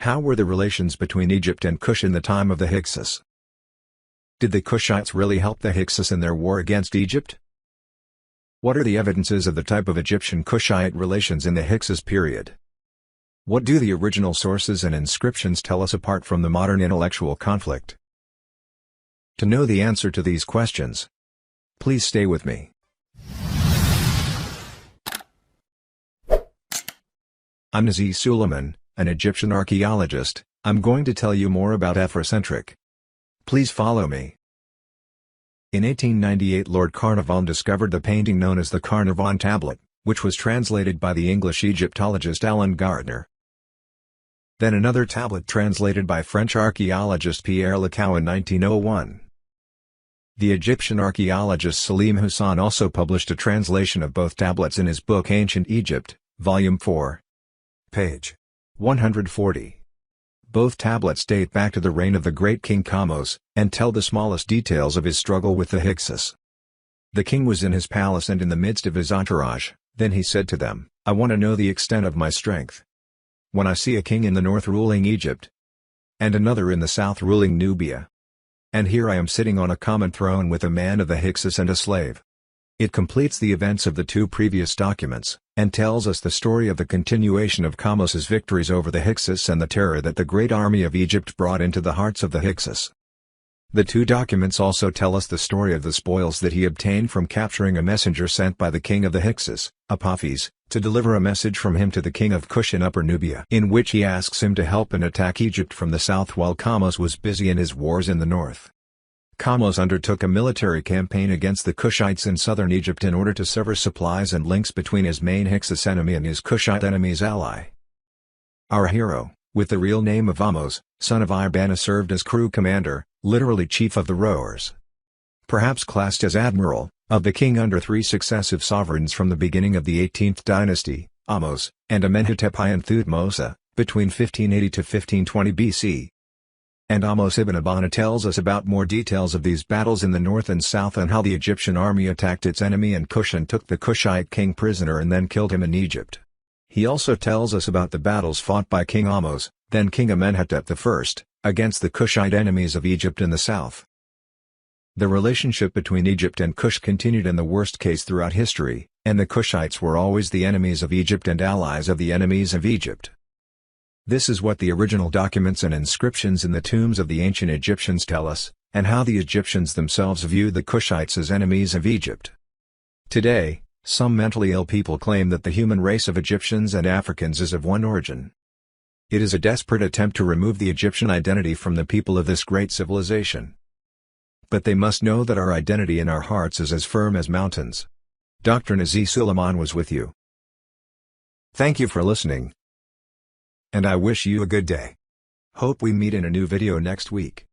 How were the relations between Egypt and Kush in the time of the Hyksos? Did the Kushites really help the Hyksos in their war against Egypt? What are the evidences of the type of Egyptian-Kushite relations in the Hyksos period? What do the original sources and inscriptions tell us apart from the modern intellectual conflict? To know the answer to these questions, please stay with me. I'm Nazi Suleiman, an Egyptian archaeologist. I'm going to tell you more about Afrocentric. Please follow me. In 1898 Lord Carnarvon discovered the painting known as the Carnarvon Tablet, which was translated by the English Egyptologist Alan Gardner. Then another tablet translated by French archaeologist Pierre Lecoux in 1901. The Egyptian archaeologist Salim Hussein also published a translation of both tablets in his book Ancient Egypt, Volume 4. Page 140. Both tablets date back to the reign of the great King Kamose, and tell the smallest details of his struggle with the Hyksos. The king was in his palace and in the midst of his entourage. Then he said to them, "I want to know the extent of my strength. When I see a king in the north ruling Egypt, and another in the south ruling Nubia, and here I am sitting on a common throne with a man of the Hyksos and a slave." It completes the events of the two previous documents, and tells us the story of the continuation of Kamose's victories over the Hyksos and the terror that the great army of Egypt brought into the hearts of the Hyksos. The two documents also tell us the story of the spoils that he obtained from capturing a messenger sent by the king of the Hyksos, Apophis, to deliver a message from him to the king of Kush in Upper Nubia, in which he asks him to help and attack Egypt from the south while Kamose was busy in his wars in the north. Kamose undertook a military campaign against the Kushites in southern Egypt in order to sever supplies and links between his main Hyksos enemy and his Kushite enemy's ally. Our hero, with the real name of Ahmose, son of Ibana, served as crew commander, literally chief of the rowers. Perhaps classed as admiral, of the king under three successive sovereigns from the beginning of the 18th dynasty, Ahmose, and Amenhotep I and Thutmose, between 1580 to 1520 BC. And Ahmose ibn Abana tells us about more details of these battles in the north and south and how the Egyptian army attacked its enemy in Kush and took the Kushite king prisoner and then killed him in Egypt. He also tells us about the battles fought by King Ahmose, then King Amenhotep I, against the Kushite enemies of Egypt in the south. The relationship between Egypt and Kush continued in the worst case throughout history, and the Kushites were always the enemies of Egypt and allies of the enemies of Egypt. This is what the original documents and inscriptions in the tombs of the ancient Egyptians tell us, and how the Egyptians themselves viewed the Kushites as enemies of Egypt. Today, some mentally ill people claim that the human race of Egyptians and Africans is of one origin. It is a desperate attempt to remove the Egyptian identity from the people of this great civilization. But they must know that our identity in our hearts is as firm as mountains. Dr. Nazi Suleiman was with you. Thank you for listening. And I wish you a good day. Hope we meet in a new video next week.